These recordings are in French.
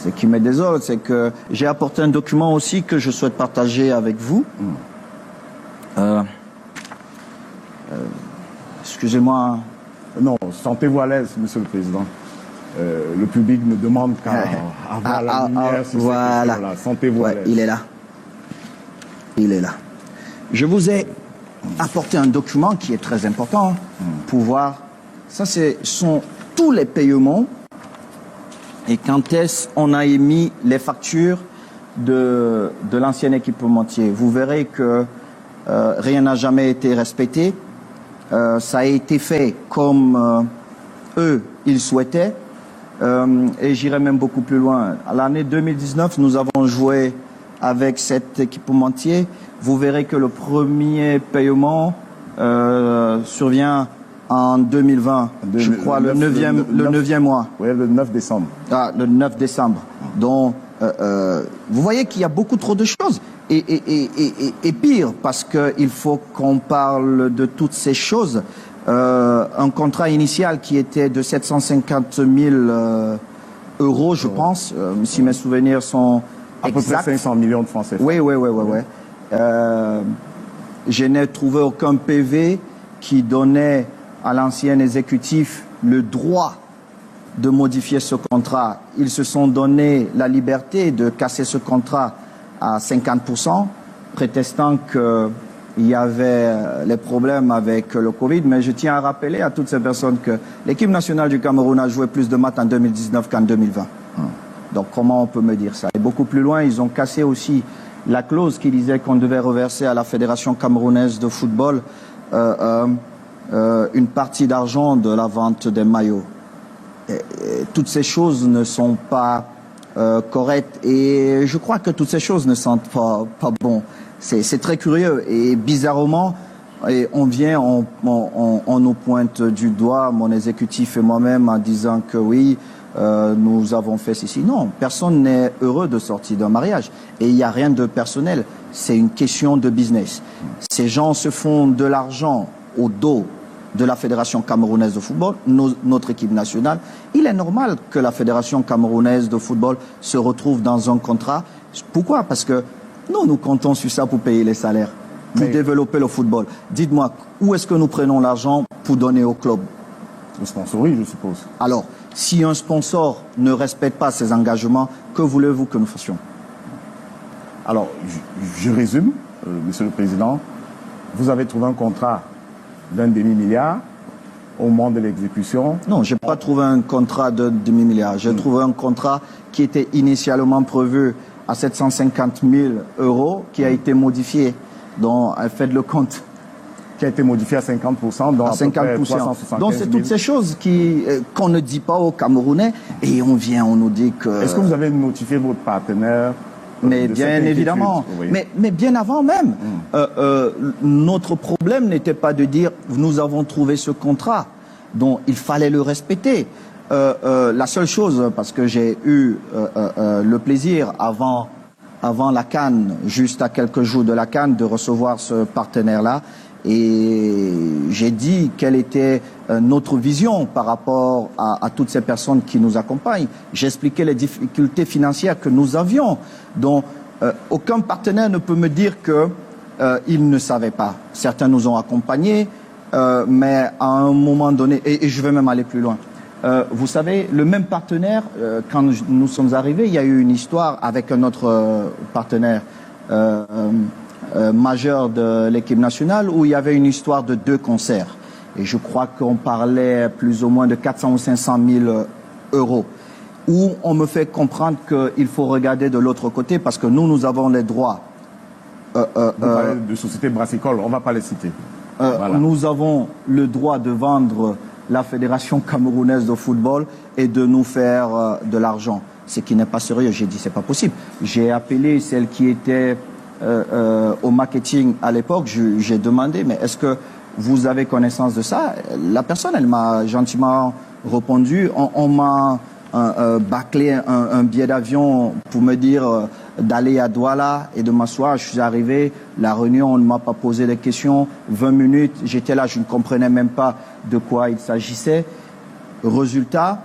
Ce qui me désole, c'est que j'ai apporté un document aussi que je souhaite partager avec vous. Excusez-moi. Non, sentez-vous à l'aise, Monsieur le Président. Le public ne demande qu'à avoir la lumière sur voilà. ces questions-là. Sentez-vous à l'aise. Il est là. Il est là. Je vous ai apporté un document qui est très important pour voir. Ça, sont tous les paiements et quand est-ce qu'on a émis les factures de l'ancien équipementier. Vous verrez que rien n'a jamais été respecté. Ça a été fait comme eux, ils souhaitaient. Et j'irai même beaucoup plus loin. À l'année 2019, nous avons joué avec cet équipementier. Vous verrez que le premier paiement survient en 2020, je crois, le 9e mois. Oui, le 9 décembre. Ah, le 9 décembre. Donc, vous voyez qu'il y a beaucoup trop de choses. Et pire, parce qu'il faut qu'on parle de toutes ces choses. Un contrat initial qui était de 750 000 euros, je pense, si mes souvenirs sont à peu près 500 millions de francs CFA. Oui. Je n'ai trouvé aucun PV qui donnait à l'ancien exécutif le droit de modifier ce contrat. Ils se sont donné la liberté de casser ce contrat à 50%, prétextant qu'il y avait les problèmes avec le Covid. Mais je tiens à rappeler à toutes ces personnes que l'équipe nationale du Cameroun a joué plus de matchs en 2019 qu'en 2020. Donc comment on peut me dire ça? Et beaucoup plus loin, ils ont cassé aussi la clause qui disait qu'on devait reverser à la Fédération camerounaise de football une partie d'argent de la vente des maillots. Et toutes ces choses ne sont pas correctes et je crois que toutes ces choses ne sentent pas bon. C'est très curieux et bizarrement, on vient, on nous pointe du doigt, mon exécutif et moi-même, en disant que oui, nous avons fait ceci. Non, personne n'est heureux de sortir d'un mariage et il n'y a rien de personnel. C'est une question de business. Ces gens se font de l'argent au dos de la Fédération camerounaise de football, notre équipe nationale. Il est normal que la Fédération camerounaise de football se retrouve dans un contrat. Pourquoi? Parce que nous comptons sur ça pour payer les salaires, pour développer le football. Dites-moi, où est-ce que nous prenons l'argent pour donner au club? Le sponsoring, je suppose. Alors, si un sponsor ne respecte pas ses engagements, que voulez-vous que nous fassions? Alors, je résume, Monsieur le Président. Vous avez trouvé un contrat d'un demi-milliard au moment de l'exécution. Non, je n'ai pas trouvé un contrat de demi-milliard. J'ai trouvé un contrat qui était initialement prévu à 750 000 euros, qui a été modifié. Donc, faites le compte. Qui a été modifié à 50%, donc à 50%. Donc, c'est toutes ces choses qu'on ne dit pas aux Camerounais et on nous dit que... Est-ce que vous avez notifié votre partenaire? Mais bien évidemment, oui. mais bien avant même, notre problème n'était pas de dire nous avons trouvé ce contrat, donc il fallait le respecter. La seule chose, parce que j'ai eu le plaisir avant la CAN, juste à quelques jours de la CAN, de recevoir ce partenaire-là, et j'ai dit quelle était notre vision par rapport à toutes ces personnes qui nous accompagnent. J'ai expliqué les difficultés financières que nous avions. Donc, aucun partenaire ne peut me dire qu'il ne savait pas. Certains nous ont accompagnés, mais à un moment donné, et je vais même aller plus loin. Vous savez, le même partenaire, quand nous sommes arrivés, il y a eu une histoire avec un autre partenaire majeur de l'équipe nationale où il y avait une histoire de 2 concerts. Et je crois qu'on parlait plus ou moins de 400 ou 500 000 euros. Où on me fait comprendre qu'il faut regarder de l'autre côté parce que nous avons les droits. Vous parlez de sociétés brassicoles, on ne va pas les citer. Voilà. Nous avons le droit de vendre la Fédération camerounaise de football et de nous faire de l'argent. Ce qui n'est pas sérieux. J'ai dit, c'est pas possible. J'ai appelé celle qui était au marketing à l'époque. J'ai demandé, mais est-ce que vous avez connaissance de ça? La personne, elle m'a gentiment répondu. On m'a bâclé un billet d'avion pour me dire d'aller à Douala et de m'asseoir. Je suis arrivé, la réunion, on ne m'a pas posé de questions. 20 minutes, j'étais là, je ne comprenais même pas de quoi il s'agissait. Résultat,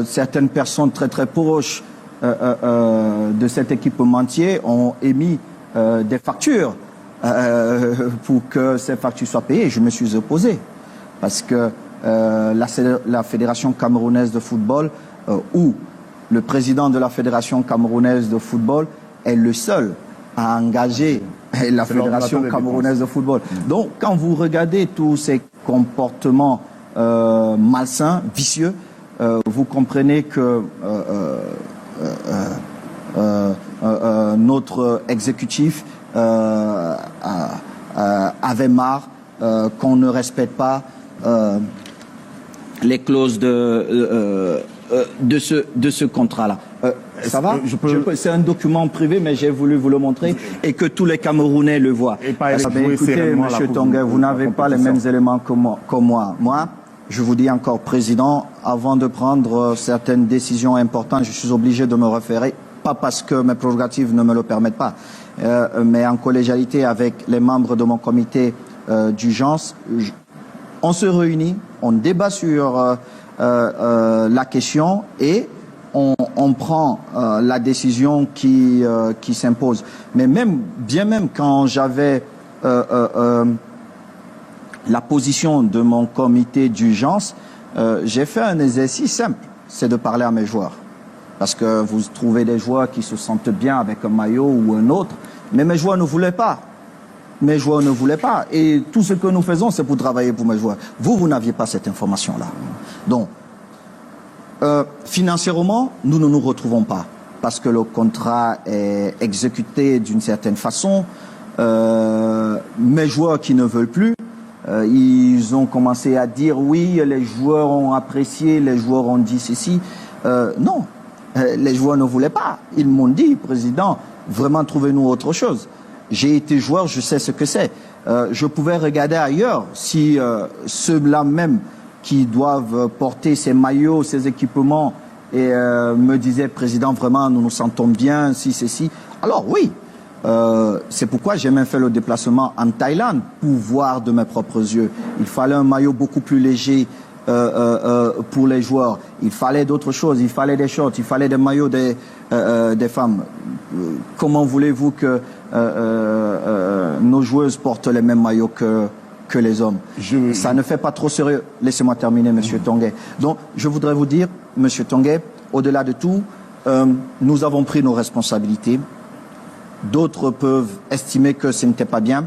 certaines personnes très très proches de cet équipementier ont émis des factures pour que ces factures soient payées. Je me suis opposé parce que la Fédération camerounaise de football ou le président de la Fédération camerounaise de football est le seul à engager la Fédération camerounaise de football. Donc, quand vous regardez tous ces comportements malsains, vicieux, vous comprenez que notre exécutif avait marre qu'on ne respecte pas les clauses de ce contrat-là. Ça va? C'est un document privé, mais j'ai voulu vous le montrer et que tous les Camerounais le voient. Écoutez, M. Tonguet, vous n'avez pas les mêmes éléments que moi. Moi, je vous dis encore, Président, avant de prendre certaines décisions importantes, je suis obligé de me référer, pas parce que mes prérogatives ne me le permettent pas, mais en collégialité avec les membres de mon comité d'urgence. On se réunit, on débat sur la question et on prend la décision qui s'impose. Mais bien même quand j'avais la position de mon comité d'urgence, j'ai fait un exercice simple, c'est de parler à mes joueurs. Parce que vous trouvez des joueurs qui se sentent bien avec un maillot ou un autre, mais mes joueurs ne voulaient pas. Mes joueurs ne voulaient pas. Et tout ce que nous faisons, c'est pour travailler pour mes joueurs. Vous n'aviez pas cette information-là. Donc, financièrement, nous ne nous retrouvons pas. Parce que le contrat est exécuté d'une certaine façon. Mes joueurs qui ne veulent plus, ils ont commencé à dire oui, les joueurs ont apprécié, les joueurs ont dit ceci. Non, les joueurs ne voulaient pas. Ils m'ont dit, Président, vraiment trouvez-nous autre chose. J'ai été joueur, je sais ce que c'est. Je pouvais regarder ailleurs si ceux-là même qui doivent porter ces maillots, ces équipements, et me disaient, Président, vraiment, nous nous sentons bien, si, ceci. Alors oui, c'est pourquoi j'ai même fait le déplacement en Thaïlande pour voir de mes propres yeux. Il fallait un maillot beaucoup plus léger pour les joueurs. Il fallait d'autres choses, il fallait des shorts, il fallait des maillots des femmes. Comment voulez-vous que nos joueuses portent les mêmes maillots que les hommes? Ça ne fait pas trop sérieux. Laissez-moi terminer, Monsieur Tonguet. Donc, je voudrais vous dire, Monsieur Tonguet, au-delà de tout, nous avons pris nos responsabilités. D'autres peuvent estimer que ce n'était pas bien.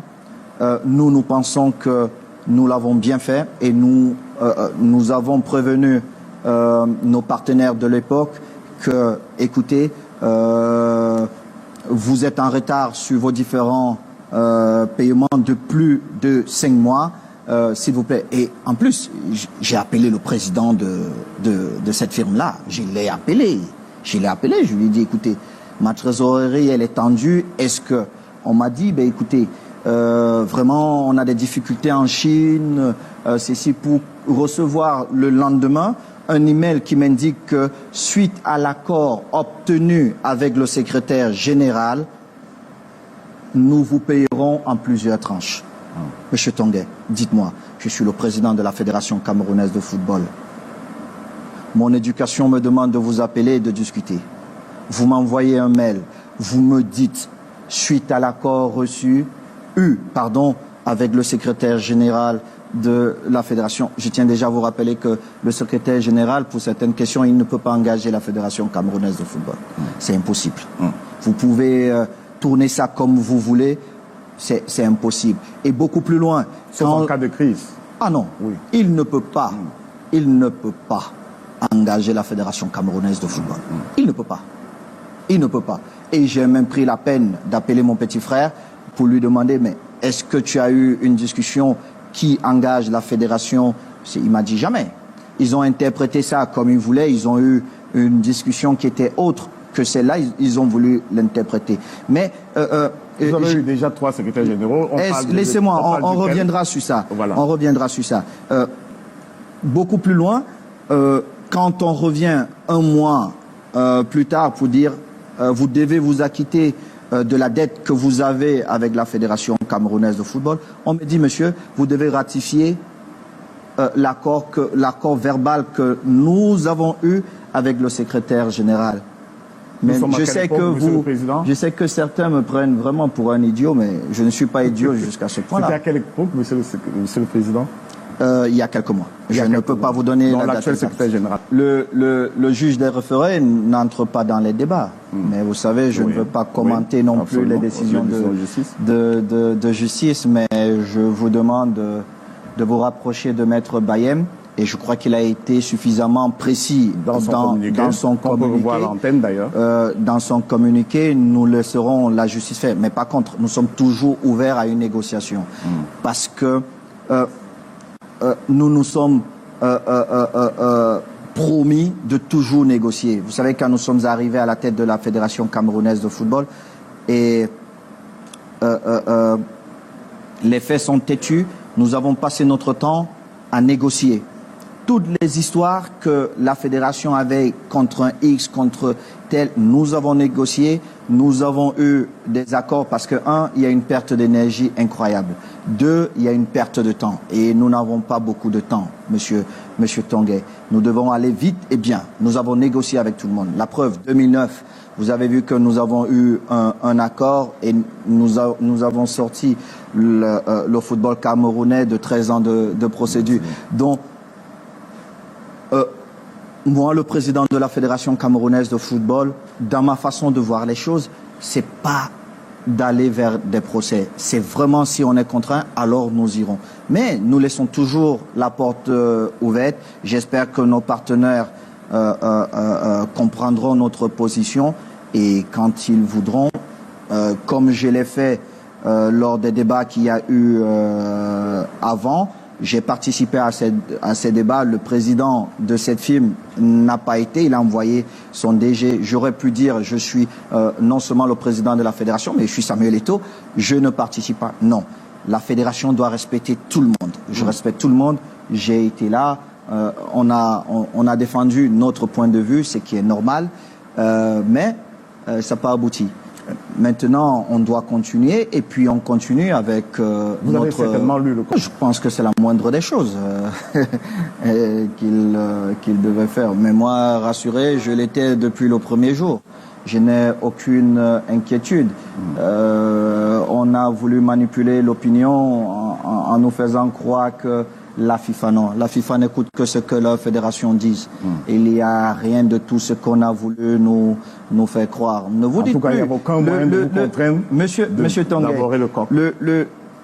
Nous pensons que nous l'avons bien fait et nous avons prévenu nos partenaires de l'époque que, écoutez, vous êtes en retard sur vos différents paiements de plus de 5 mois, s'il vous plaît. Et en plus, j'ai appelé le président de cette firme-là. Je l'ai appelé, je lui ai dit, écoutez, ma trésorerie, elle est tendue. Est-ce que... On m'a dit, ben écoutez, vraiment, on a des difficultés en Chine, ceci pour recevoir le lendemain un email qui m'indique que suite à l'accord obtenu avec le secrétaire général, nous vous payerons en plusieurs tranches. Monsieur Tonguet, dites-moi, je suis le président de la Fédération camerounaise de football. Mon éducation me demande de vous appeler et de discuter. Vous m'envoyez un mail, vous me dites, suite à l'accord reçu, avec le secrétaire général de la fédération. Je tiens déjà à vous rappeler que le secrétaire général, pour certaines questions, il ne peut pas engager la Fédération camerounaise de football. C'est impossible. Vous pouvez tourner ça comme vous voulez, c'est impossible. Et beaucoup plus loin... Sauf en cas de crise. Ah non, oui. Il ne peut pas engager la Fédération camerounaise de football. Il ne peut pas. Il ne peut pas. Et j'ai même pris la peine d'appeler mon petit frère pour lui demander, mais est-ce que tu as eu une discussion qui engage la fédération? Il m'a dit jamais. Ils ont interprété ça comme ils voulaient. Ils ont eu une discussion qui était autre que celle-là. Ils ont voulu l'interpréter. Mais vous avez eu déjà 3 secrétaires généraux. Laissez-moi, on reviendra sur ça. Voilà. On reviendra sur ça. Beaucoup plus loin, quand on revient un mois plus tard pour dire vous devez vous acquitter de la dette que vous avez avec la Fédération camerounaise de football, on me dit, monsieur, vous devez ratifier l'accord verbal que nous avons eu avec le secrétaire général. Mais je sais que certains me prennent vraiment pour un idiot, mais je ne suis pas idiot jusqu'à ce point-là. C'était à quelle époque, monsieur le Président? Il y a quelques mois. Je ne peux pas vous donner la date. L'actuel secrétaire général. Le juge des référés n'entre pas dans les débats. Mais vous savez, je ne veux pas commenter non plus les décisions de justice, mais je vous demande de vous rapprocher de Maître Bayem. Et je crois qu'il a été suffisamment précis dans son communiqué. On peut revoir l'antenne d'ailleurs. Dans son communiqué, nous laisserons la justice faire. Mais par contre, nous sommes toujours ouverts à une négociation. Parce que nous nous sommes promis de toujours négocier. Vous savez, quand nous sommes arrivés à la tête de la Fédération camerounaise de football, et les faits sont têtus, nous avons passé notre temps à négocier. Toutes les histoires que la fédération avait contre un X, contre tel, nous avons négocié, nous avons eu des accords parce que, un, il y a une perte d'énergie incroyable. Deux, il y a une perte de temps. Et nous n'avons pas beaucoup de temps, monsieur Tonguet. Nous devons aller vite et bien. Nous avons négocié avec tout le monde. La preuve, 2009, vous avez vu que nous avons eu un accord et nous avons sorti le football camerounais de 13 ans de procédure. Donc, moi, le président de la Fédération camerounaise de football, dans ma façon de voir les choses, c'est pas d'aller vers des procès. C'est vraiment, si on est contraint, alors nous irons. Mais nous laissons toujours la porte ouverte. J'espère que nos partenaires comprendront notre position et quand ils voudront, comme je l'ai fait lors des débats qu'il y a eu avant, j'ai participé à ces débats. Le président de cette firme n'a pas été. Il a envoyé son DG. J'aurais pu dire, je suis non seulement le président de la fédération, mais je suis Samuel Eto'o. Je ne participe pas. Non. La fédération doit respecter tout le monde. Je respecte tout le monde. J'ai été là. On a défendu notre point de vue, ce qui est normal. Mais ça n'a pas abouti. Maintenant, on doit continuer et puis on continue avec Vous avez certainement lu le code. Je pense que c'est la moindre des choses qu'il devait faire. Mais moi, rassuré, je l'étais depuis le premier jour. Je n'ai aucune inquiétude. On a voulu manipuler l'opinion en nous faisant croire que la FIFA, non. La FIFA n'écoute que ce que la fédération dit. Il n'y a rien de tout ce qu'on a voulu nous faire croire. Ne vous dites plus. En tout cas, il n'y a aucun moyen de vous contraindre Monsieur Tonguet, d'aborder le coq.